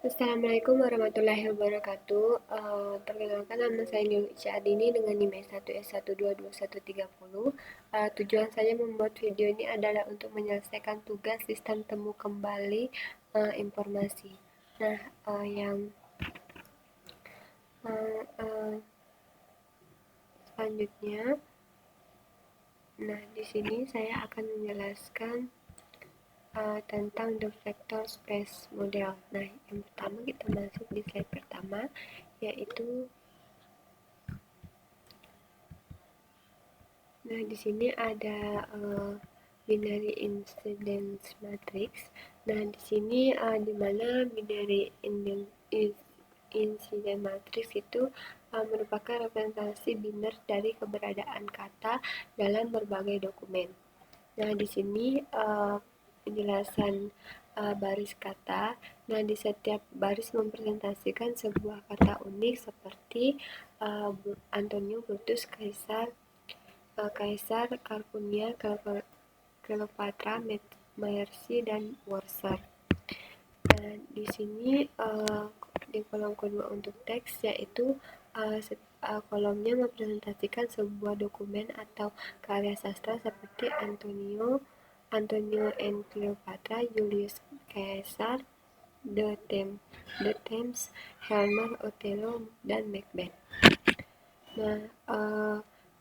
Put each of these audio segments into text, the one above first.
Assalamualaikum warahmatullahi wabarakatuh. Perkenalkan nama saya Nurul Isyadini dengan NIM S1S1222130. Tujuan saya membuat video ini adalah untuk menyelesaikan tugas sistem temu kembali informasi. Nah, yang uh, uh, selanjutnya, di sini saya akan menjelaskan tentang the vector space model. Nah, yang pertama kita masuk di slide pertama, yaitu di sini ada binary incidence matrix. Nah, di sini di mana binary incidence matrix itu merupakan representasi biner dari keberadaan kata dalam berbagai dokumen. Nah, di sini penjelasan baris kata. Nah, di setiap baris mempresentasikan sebuah kata unik seperti Antonio, Brutus, Kaisar, Calpurnia, Cleopatra, Mercy, dan Warsaw. Dan di sini di kolom kedua untuk teks, yaitu kolomnya mempresentasikan sebuah dokumen atau karya sastra seperti Antonio and Cleopatra, Julius Caesar, The Thames, Hamlet, Othello, dan Macbeth. Nah,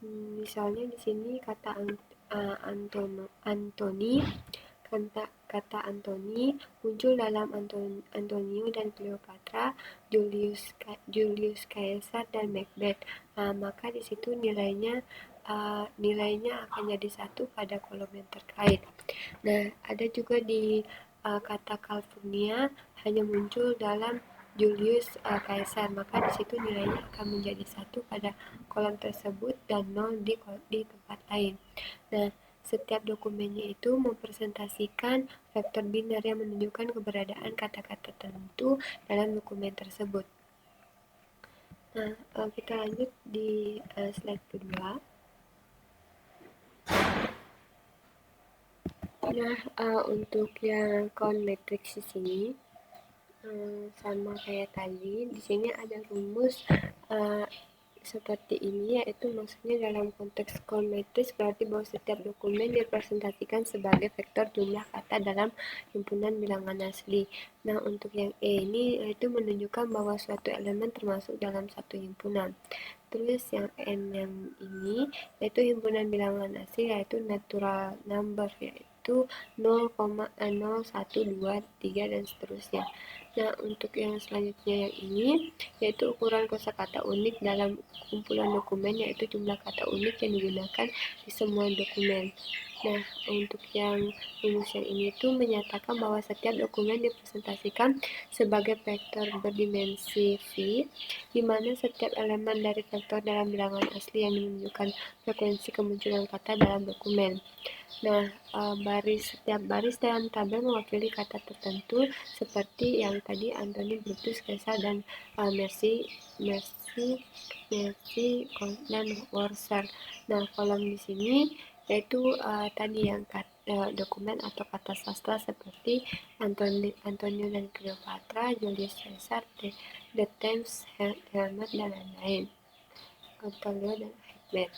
misalnya di sini kata Antoni, kata Antoni muncul dalam Antonio dan Cleopatra, Julius Caesar, dan Macbeth. Maka di situ nilainya akan jadi 1 pada kolom yang terkait. Nah, ada juga di kata California hanya muncul dalam Julius Caesar, maka di situ nilainya akan menjadi 1 pada kolom tersebut dan 0 di tempat lain. Nah, setiap dokumennya itu mempresentasikan vektor biner yang menunjukkan keberadaan kata-kata tertentu dalam dokumen tersebut. Nah, kita lanjut di slide kedua. Nah, untuk yang count matrix di sini sama kayak tadi, di sini ada rumus seperti ini, yaitu maksudnya dalam konteks count matrix berarti bahwa setiap dokumen direpresentasikan sebagai vektor jumlah kata dalam himpunan bilangan asli. Nah, untuk yang E ini yaitu menunjukkan bahwa suatu elemen termasuk dalam satu himpunan. Terus yang N yang ini yaitu himpunan bilangan asli, yaitu natural number, yaitu 0, 0, 1, 2, 3, dan seterusnya. Nah, untuk yang selanjutnya yang ini yaitu ukuran kosakata unik dalam kumpulan dokumen, yaitu jumlah kata unik yang digunakan di semua dokumen. Nah, untuk yang rumus yang ini tuh menyatakan bahwa setiap dokumen dipresentasikan sebagai vektor berdimensi V, di mana setiap elemen dari vektor dalam bilangan asli yang menunjukkan frekuensi kemunculan kata dalam dokumen. Nah, setiap baris dalam tabel mewakili kata tertentu seperti yang tadi Anthony, Brutus, Caesar, dan Mercy, dan Warsaw. Nah, kolom di sini yaitu tadi yang dokumen atau kata sastra seperti Antonio dan Cleopatra, Julius Caesar, The Thames, Hamlet, dan lain-lain. Othello dan Macbeth.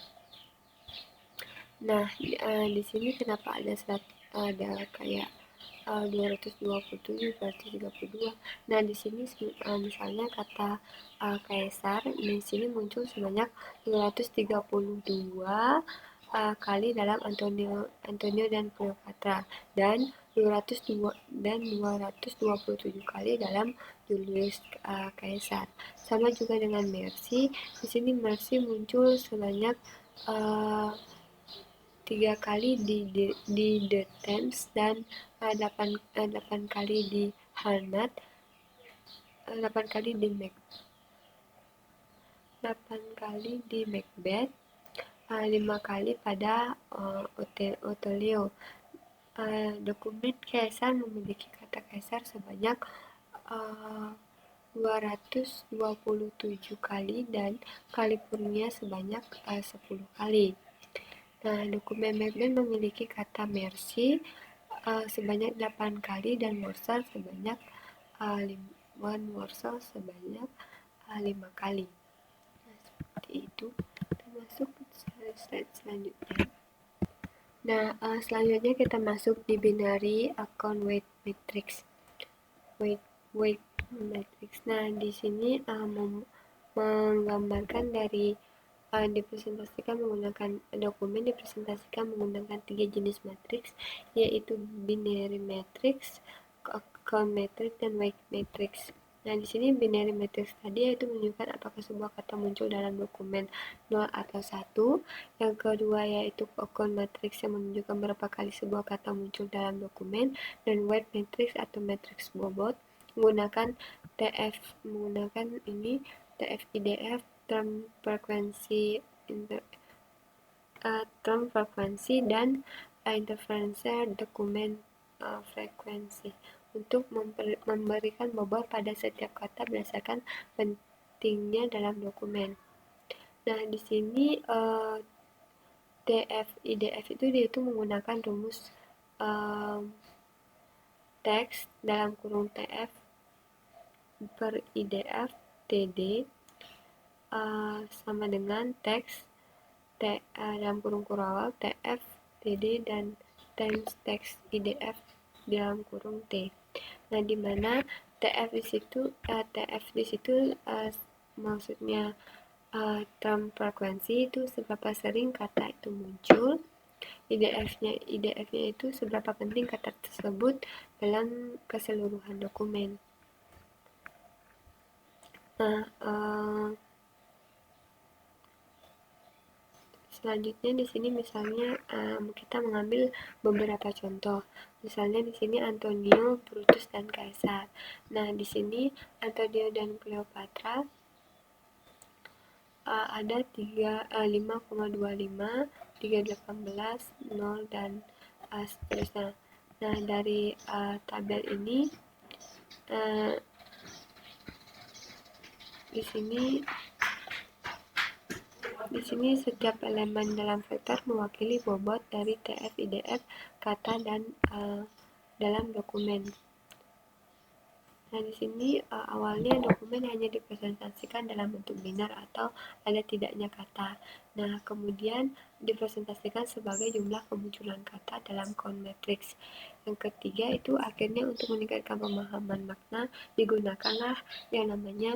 Nah, di sini kenapa ada kayak 227, 232. Nah, di sini misalnya kata Kaisar, di sini muncul sebanyak 232 kali dalam Antonio dan Cleopatra, dan 227 kali dalam Julius Caesar. Sama juga dengan Mercy. Di sini Mercy muncul sebanyak 3 kali di The Thames dan 8 kali di Hamlet, 8 kali di 8 kali di Macbeth, 5 kali pada Othello. Dokumen Caesar memiliki kata Caesar sebanyak 227 kali dan California sebanyak 10 kali. Nah, dokumen Macbeth memiliki kata Mercy sebanyak 8 kali dan Warsaw sebanyak one morsel sebanyak 5 kali. Nah, seperti itu. Kita masuk slide selanjutnya. Nah, selanjutnya kita masuk di binary account weight matrix. Weight matrix. Nah, di sini menggambarkan dari dipresentasikan menggunakan dokumen dipresentasikan menggunakan 3 jenis matriks, yaitu binary matrix, account matrix, dan weight matrix. Nah, di sini binary matrix tadi yaitu menunjukkan apakah sebuah kata muncul dalam dokumen 0 atau 1. Yang kedua yaitu account matrix yang menunjukkan berapa kali sebuah kata muncul dalam dokumen, dan weight matrix atau matriks bobot menggunakan TF-IDF, term frekuensi dan interference dokumen frekuensi untuk memberikan bobot pada setiap kata berdasarkan pentingnya dalam dokumen. Nah, di sini TF-IDF itu menggunakan rumus teks dalam kurung TF per IDF TD sama dengan teks dalam kurung awal TF TD dan times teks IDF dalam kurung T. Nah, di mana TF di situ maksudnya term frekuensi itu seberapa sering kata itu muncul. IDF-nya itu seberapa penting kata tersebut dalam keseluruhan dokumen. Nah, selanjutnya di sini misalnya kita mengambil beberapa contoh. Misalnya di sini Antonio, Brutus, dan Kaisar. Nah, di sini Antonio dan Cleopatra ada 5,25, 3,18, 0, dan seterusnya. Nah, dari tabel ini di sini setiap elemen dalam vektor mewakili bobot dari TF-IDF kata dan dalam dokumen. Nah, di sini awalnya dokumen hanya dipresentasikan dalam bentuk binar atau ada tidaknya kata. Nah, kemudian dipresentasikan sebagai jumlah kemunculan kata dalam count matrix. Yang ketiga itu akhirnya untuk meningkatkan pemahaman makna digunakanlah yang namanya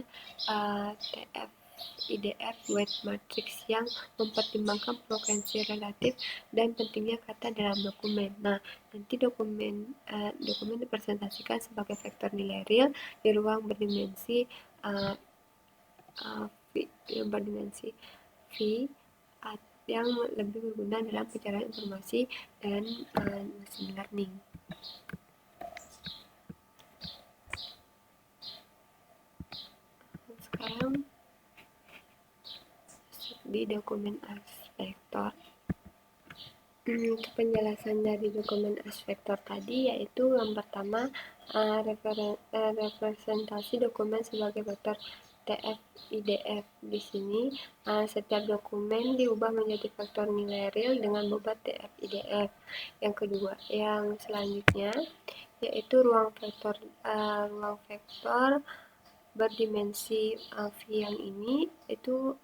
TF-IDF weight matrix yang mempertimbangkan frekuensi relatif dan pentingnya kata dalam dokumen. Nah, nanti dokumen dipresentasikan sebagai vektor nilai real di ruang berdimensi V yang lebih berguna dalam pencarian informasi dan machine learning. Sekarang di dokumen vektor. Penjelasan dari dokumen vektor tadi yaitu yang pertama representasi dokumen sebagai vektor TF-IDF. Di sini setiap dokumen diubah menjadi vektor nilai real dengan bobot TF-IDF. Yang kedua, yang selanjutnya yaitu ruang vektor berdimensi V yang ini itu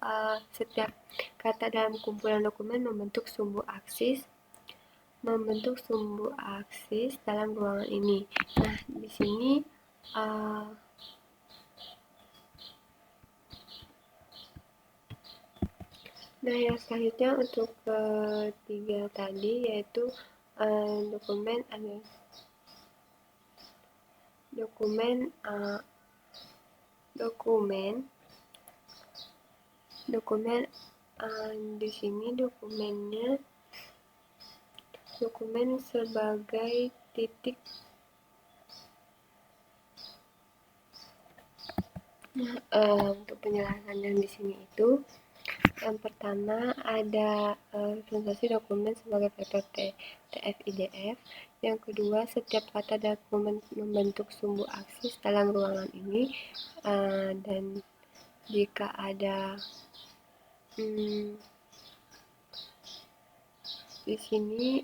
setiap kata dalam kumpulan dokumen membentuk sumbu aksis dalam ruangan ini. Nah, di sini nah, yang selanjutnya untuk ketiga tadi yaitu dokumen di sini dokumen sebagai titik. Nah, untuk penjelasan yang di sini itu yang pertama ada representasi dokumen sebagai vektor TF-IDF. Yang kedua, setiap kata dokumen membentuk sumbu aksis dalam ruangan ini, dan jika ada di sini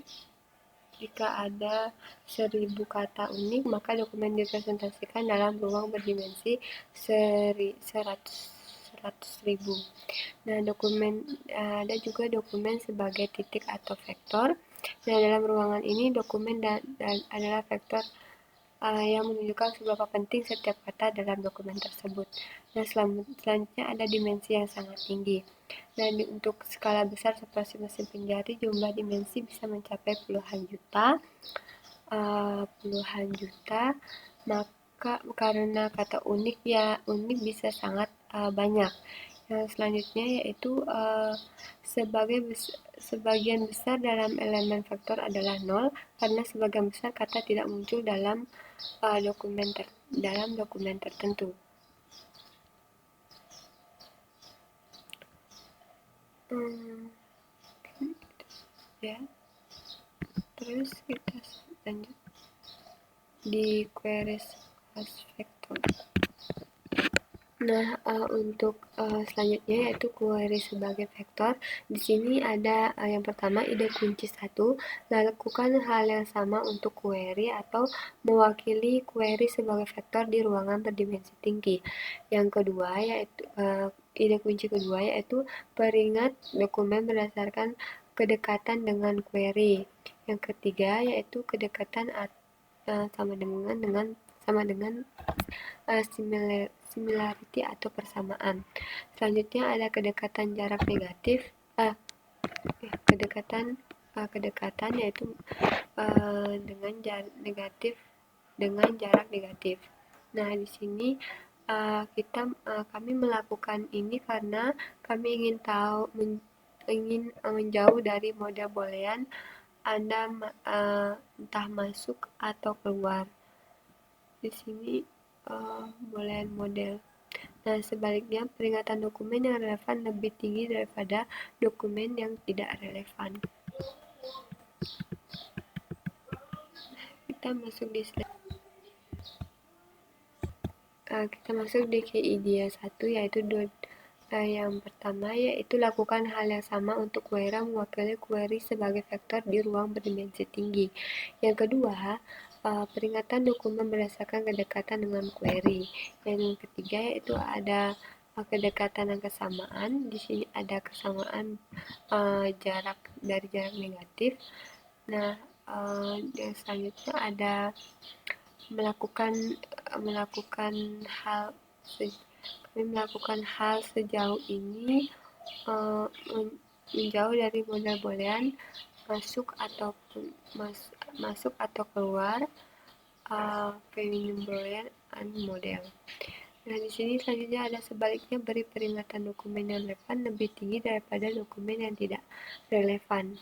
jika ada 1000 kata unik, maka dokumen dipresentasikan dalam ruang berdimensi 100.000. Nah, ada juga dokumen sebagai titik atau vektor. Nah, dalam ruangan ini dokumen adalah vektor yang menunjukkan seberapa penting setiap kata dalam dokumen tersebut. Nah, selanjutnya ada dimensi yang sangat tinggi. Nah, untuk skala besar seperti mesin penjari, jumlah dimensi bisa mencapai puluhan juta. Maka karena kata unik bisa sangat banyak. Yang selanjutnya yaitu sebagian besar dalam elemen vektor adalah 0, karena sebagian besar kata tidak muncul dalam dokumen tertentu. Ya, terus kita lanjut di queries as vektor. Nah, untuk selanjutnya yaitu query sebagai vektor. Di sini ada yang pertama ide kunci 1, lakukan hal yang sama untuk query atau mewakili query sebagai vektor di ruangan berdimensi tinggi. Yang kedua yaitu ide kunci kedua yaitu peringat dokumen berdasarkan kedekatan dengan query. Yang ketiga yaitu kedekatan sama dengan similarity atau persamaan. Selanjutnya ada kedekatan jarak negatif. Kedekatan yaitu dengan jarak negatif. Nah, di sini kami melakukan ini karena kami ingin menjauh dari model boolean Anda entah masuk atau keluar. Di sini boolean model. Nah, sebaliknya peringatan dokumen yang relevan lebih tinggi daripada dokumen yang tidak relevan. Kita masuk di key idea 1 yaitu yang pertama yaitu lakukan hal yang sama untuk query mewakili query sebagai vektor di ruang berdimensi tinggi. Yang kedua, peringatan dokumen berdasarkan kedekatan dengan query. Yang ketiga yaitu ada kedekatan dan kesamaan. Di sini ada kesamaan jarak negatif. Nah, yang selanjutnya ada melakukan hal sejauh ini menjauh dari model boolean masuk atau keluar feminim boolean and model. Nah, di sini selanjutnya ada sebaliknya beri peringatan dokumen yang relevan lebih tinggi daripada dokumen yang tidak relevan.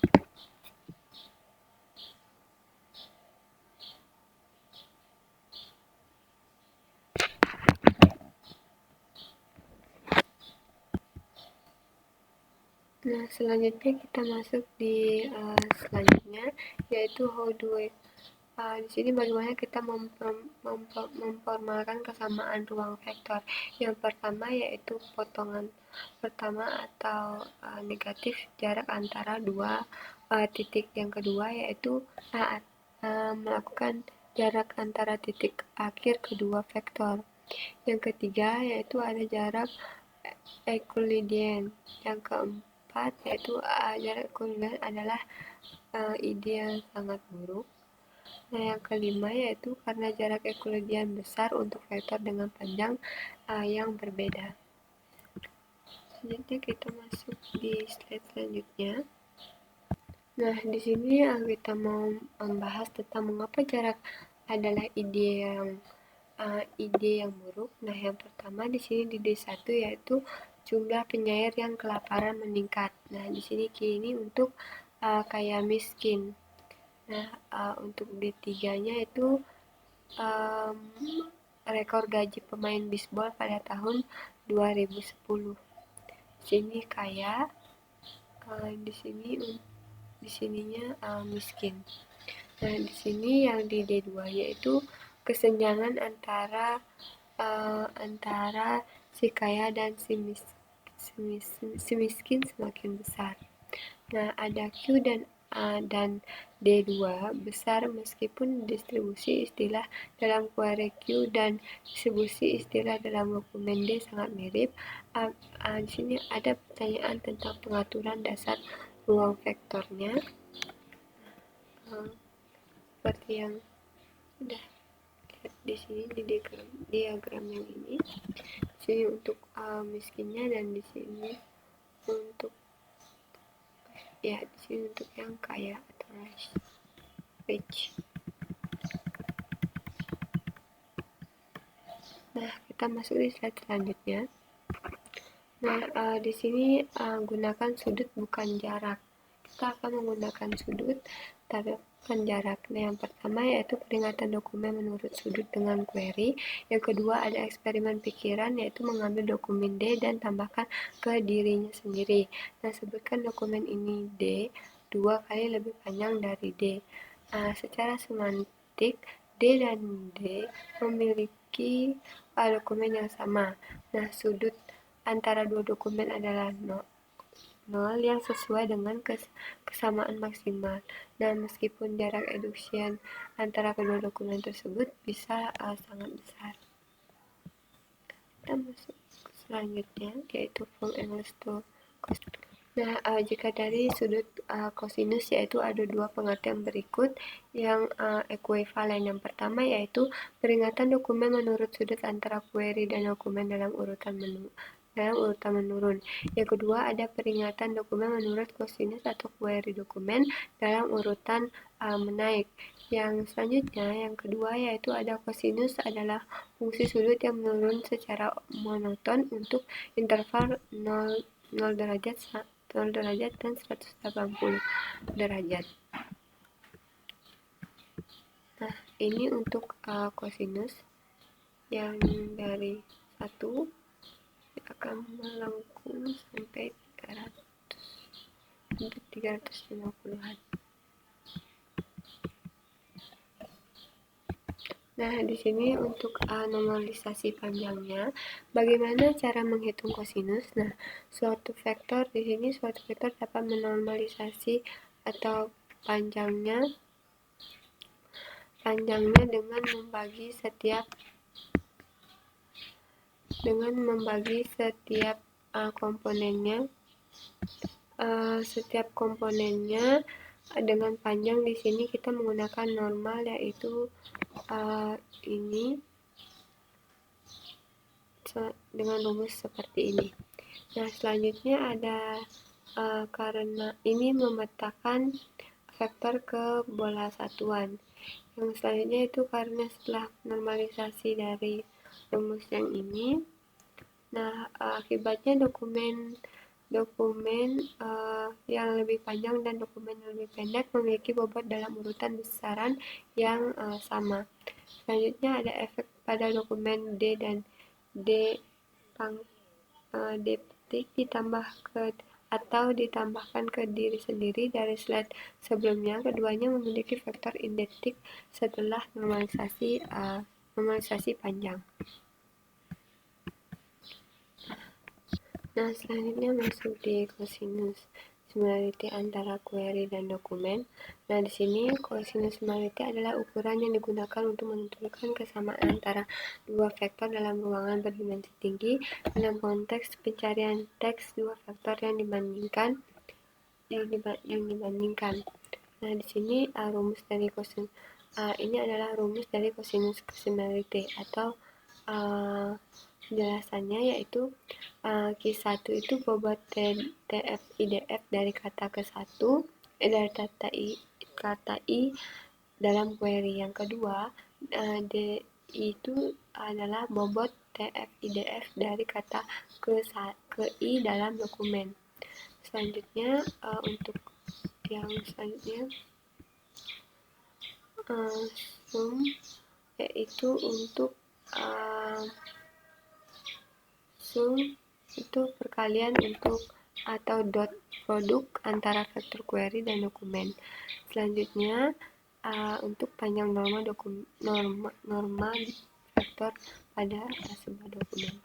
Nah, selanjutnya kita masuk di selanjutnya yaitu how do we di sini bagaimana kita memformalkan kesamaan ruang vektor. Yang pertama yaitu potongan pertama atau negatif jarak antara dua titik. Yang kedua yaitu melakukan jarak antara titik akhir kedua vektor. Yang ketiga yaitu ada jarak Euclidean. Yang keempat yaitu jarak Euclidean adalah ide yang sangat buruk. Nah, yang kelima yaitu karena jarak Euclidean besar untuk vektor dengan panjang yang berbeda. Selanjutnya kita masuk di slide selanjutnya. Nah, di sini kita mau membahas tentang mengapa jarak adalah ide yang buruk. Nah, yang pertama di sini di D1 yaitu jumlah penyair yang kelaparan meningkat. Nah, di sini kini untuk kaya miskin. Nah, untuk D3-nya itu rekor gaji pemain bisbol pada tahun 2010. Di sini kaya, di sininya miskin. Nah, di sini yang di D2 yaitu kesenjangan antara si kaya dan si miskin semakin besar. Nah, ada Q dan dan D2 besar meskipun distribusi istilah dalam query Q dan distribusi istilah dalam dokumen D sangat mirip. Di sini ada pertanyaan tentang pengaturan dasar ruang vektornya. Seperti yang sudah lihat di sini di diagram yang ini. Di sini untuk miskinnya dan di sini untuk di sini untuk yang kaya atau rich. Nah, kita masuk di slide selanjutnya. Nah, di sini gunakan sudut bukan jarak. Kita akan menggunakan sudut tapi bukan jarak. Nah, yang pertama yaitu peringatan dokumen menurut sudut dengan query. Yang kedua ada eksperimen pikiran yaitu mengambil dokumen D dan tambahkan ke dirinya sendiri. Nah, sebutkan dokumen ini D 2 kali lebih panjang dari D. Secara semantik D dan D memiliki dokumen yang sama. Nah, sudut antara dua dokumen adalah 0 yang sesuai dengan kesamaan maksimal. Nah, meskipun jarak eduksian antara kedua dokumen tersebut bisa sangat besar. Kita masuk ke selanjutnya, yaitu from English to cosinus. Nah, jika dari sudut kosinus yaitu ada dua pengertian berikut yang ekuivalen. Yang pertama yaitu peringatan dokumen menurut sudut antara query dan dokumen dalam urutan menurun. Yang kedua ada peringatan dokumen menurut kosinus atau query dokumen dalam urutan menaik. Yang selanjutnya, yang kedua yaitu ada kosinus adalah fungsi sudut yang menurun secara monoton untuk interval 0 derajat dan 180 derajat. Nah, ini untuk kosinus yang dari 1 akan melengkung sampai 350-an. Nah, di sini untuk normalisasi panjangnya, bagaimana cara menghitung kosinus? Nah, suatu vektor dapat menormalisasi atau panjangnya dengan membagi setiap komponennya dengan panjang. Di sini kita menggunakan normal yaitu ini dengan rumus seperti ini. Nah, selanjutnya ada karena ini memetakan vektor ke bola satuan. Yang selanjutnya itu karena setelah normalisasi dari rumus yang ini, nah akibatnya dokumen yang lebih panjang dan dokumen yang lebih pendek memiliki bobot dalam urutan besaran yang sama. Selanjutnya ada efek pada dokumen D dan D petik ditambahkan ke diri sendiri. Dari slide sebelumnya, keduanya memiliki vektor identik setelah normalisasi panjang. Nah, selanjutnya masuk di cosinus similarity antara query dan dokumen. Nah, di sini cosinus similarity adalah ukuran yang digunakan untuk menentukan kesamaan antara dua vektor dalam ruangan berdimensi tinggi dalam konteks pencarian teks dua vektor yang dibandingkan. Nah, di sini rumus dari cosinus ini adalah rumus dari cosinus similarity atau penjelasannya yaitu Q1 itu bobot TF IDF dari kata ke-1 dari kata I dalam query. Yang kedua, D itu adalah bobot TF IDF dari kata ke I dalam dokumen. Selanjutnya untuk yang selanjutnya sum yaitu untuk sum itu perkalian untuk atau dot produk antara vektor query dan dokumen. Selanjutnya untuk panjang norma vektor pada sebuah dokumen.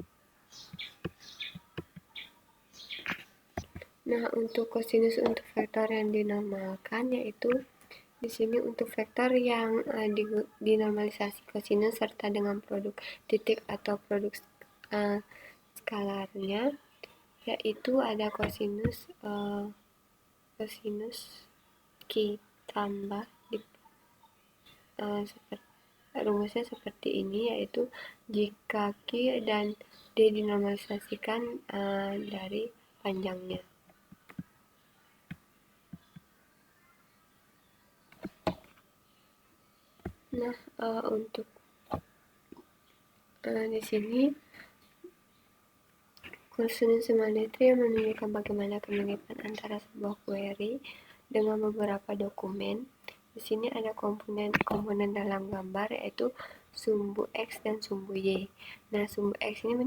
Nah, untuk kosinus untuk vektor yang dinormalkan yaitu di sini untuk vektor yang dinormalisasi kosinus serta dengan produk titik atau produk skalarnya, yaitu ada kosinus Q tambah rumusnya seperti ini, yaitu jika Q dan D dinormalisasikan dari panjangnya. Nah, untuk di sini kosinus simetri yang menunjukkan bagaimana kemiripan antara sebuah query dengan beberapa dokumen. Di sini ada komponen dalam gambar yaitu sumbu X dan sumbu Y. Nah, sumbu X ini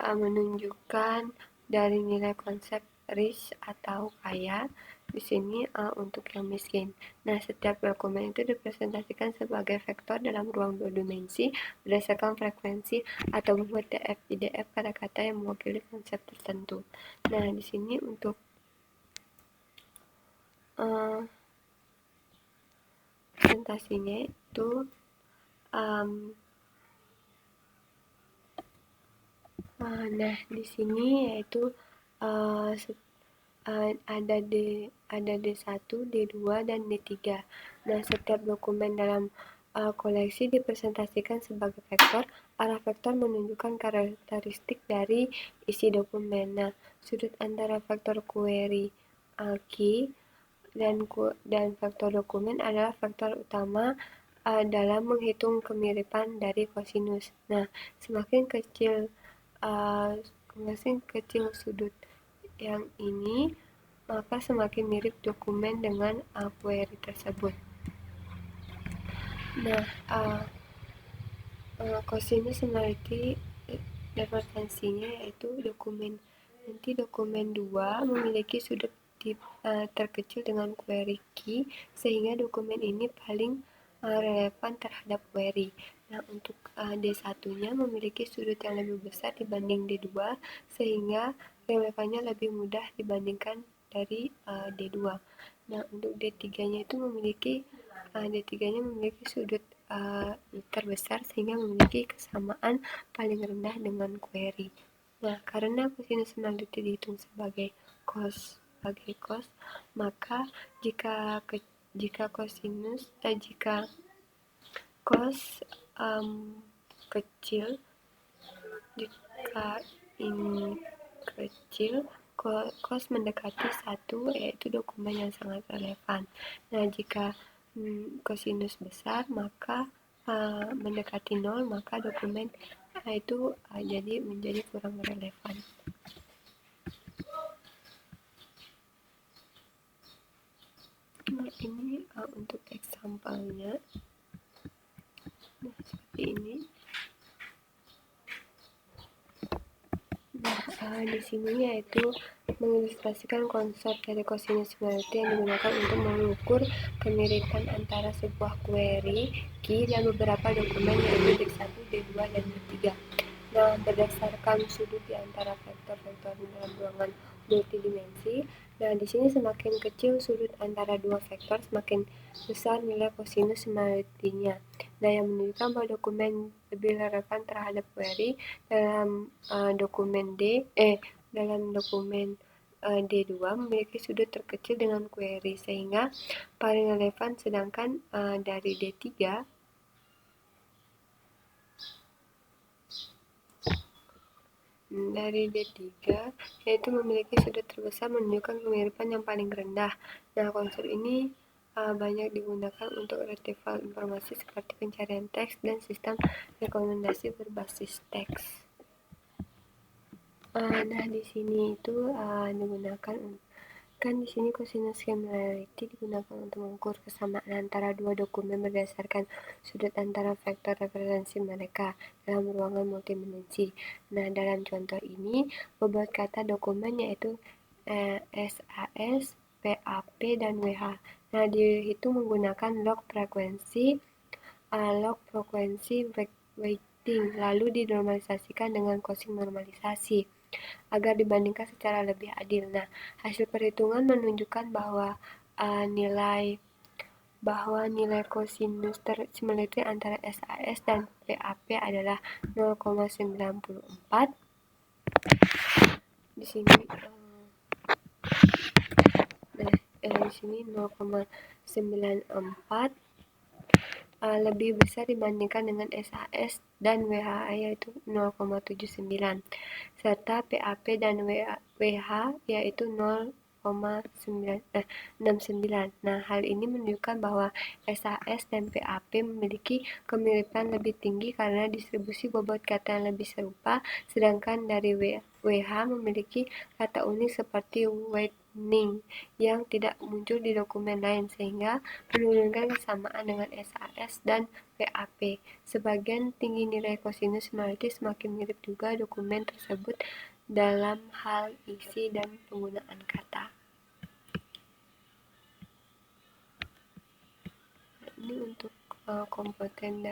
menunjukkan dari nilai konsep rich atau kaya. Di sini untuk yang miskin. Nah, setiap dokumen itu dipresentasikan sebagai vektor dalam ruang 2 dimensi berdasarkan frekuensi atau membuat IDF kata-kata yang mewakili konsep tertentu. Nah, di sini untuk presentasinya itu nah, di sini yaitu ada D1, D2, dan D3. Nah, setiap dokumen dalam koleksi dipresentasikan sebagai vektor. Arah vektor menunjukkan karakteristik dari isi dokumen. Nah, sudut antara vektor query key dan vektor dokumen adalah vektor utama dalam menghitung kemiripan dari kosinus. Nah, semakin kecil sudut yang ini, maka semakin mirip dokumen dengan query tersebut. Nah, kosinus memiliki referensinya yaitu dokumen. Nanti dokumen 2 memiliki sudut terkecil dengan query key, sehingga dokumen ini paling relevan terhadap query. Nah, untuk D1-nya memiliki sudut yang lebih besar dibanding D2, sehingga relevannya lebih mudah dibandingkan dari D2. Nah, untuk D3-nya itu memiliki sudut terbesar sehingga memiliki kesamaan paling rendah dengan query. Nah, karena kosinus penalti dihitung sebagai cos, maka jika cos kecil, jika ini kecil, cos mendekati 1, yaitu dokumen yang sangat relevan. Nah, jika kosinus besar, maka mendekati 0, maka dokumen itu menjadi kurang relevan. Nah, ini untuk example-nya. Nah, seperti ini. Nah, di sini yaitu mengilustrasikan konsep dari kosinus simetri yang digunakan untuk mengukur kemiripan antara sebuah query key dan beberapa dokumen yaitu D1, D2, dan D3. Nah, berdasarkan sudut di antara vektor-vektor dalam ruangan multidimensi. Nah, di sini semakin kecil sudut antara dua vektor, semakin besar nilai kosinus simetrinya. Nah, yang menunjukkan bahwa dokumen lebih relevan terhadap query dalam dokumen D2 memiliki sudut terkecil dengan query, sehingga paling relevan, sedangkan dari D3 yaitu memiliki sudut terbesar menunjukkan kemiripan yang paling rendah. Nah, konsep ini banyak digunakan untuk retrieval informasi seperti pencarian teks dan sistem rekomendasi berbasis teks. Nah, di sini itu digunakan kan di sini kosinus similarity digunakan untuk mengukur kesamaan antara dua dokumen berdasarkan sudut antara vektor referensi mereka dalam ruangan multidimensi. Nah, dalam contoh ini bobot kata dokumen yaitu SAS, PAP, dan WH. Nah, dihitung menggunakan log frekuensi weighting, lalu dinormalisasikan dengan cosine normalisasi. agar dibandingkan secara lebih adil. Nah, hasil perhitungan menunjukkan bahwa nilai kosinus simetri antara SAS dan PAP adalah 0,94. Di sini di sini 0,94 lebih besar dibandingkan dengan SAS dan WHA yaitu 0,79 serta PAP dan WH yaitu 0,69. Nah, hal ini menunjukkan bahwa SAS dan PAP memiliki kemiripan lebih tinggi karena distribusi bobot kata yang lebih serupa, sedangkan dari WH memiliki kata unik seperti whitening yang tidak muncul di dokumen lain, sehingga menurunkan kesamaan dengan SAS dan PAP. Sebagian tinggi nilai kosinus simetri semakin mirip juga dokumen tersebut dalam hal isi dan penggunaan kata. Ini untuk komponen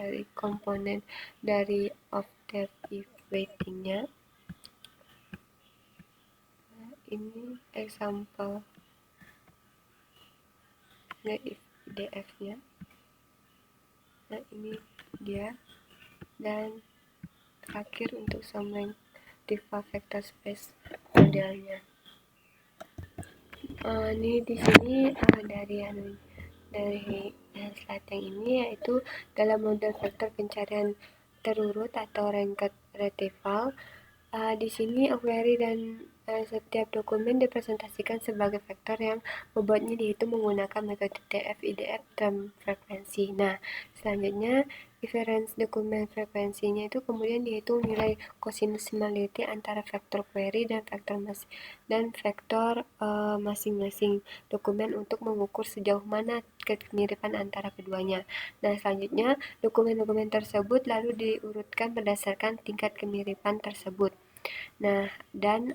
dari octave weighting-nya. Ini example IDF-nya. Nah, ini dia. Dan terakhir untuk summing diva vector space modelnya. Ini di sini dari slide yang ini, yaitu dalam model vektor pencarian terurut atau ranked retrieval. Di sini query dan setiap dokumen dipresentasikan sebagai vektor yang bobotnya dihitung menggunakan metode TF IDF term frekuensi. Nah, selanjutnya difference dokumen frekuensinya itu kemudian dihitung nilai kosinus simetri antara vektor query dan vektor masing-masing dokumen untuk mengukur sejauh mana kemiripan antara keduanya. Nah, selanjutnya dokumen-dokumen tersebut lalu diurutkan berdasarkan tingkat kemiripan tersebut. Nah, dan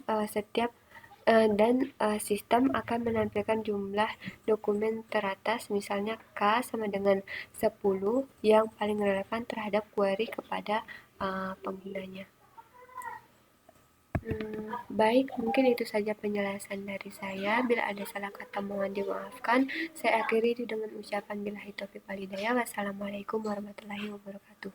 sistem akan menampilkan jumlah dokumen teratas, misalnya K sama dengan 10 yang paling relevan terhadap query kepada penggunanya. Baik, mungkin itu saja penjelasan dari saya. Bila ada salah kata mohon dimaafkan. Saya akhiri dengan ucapan billahi taufiq wal hidayah. Wassalamualaikum warahmatullahi wabarakatuh.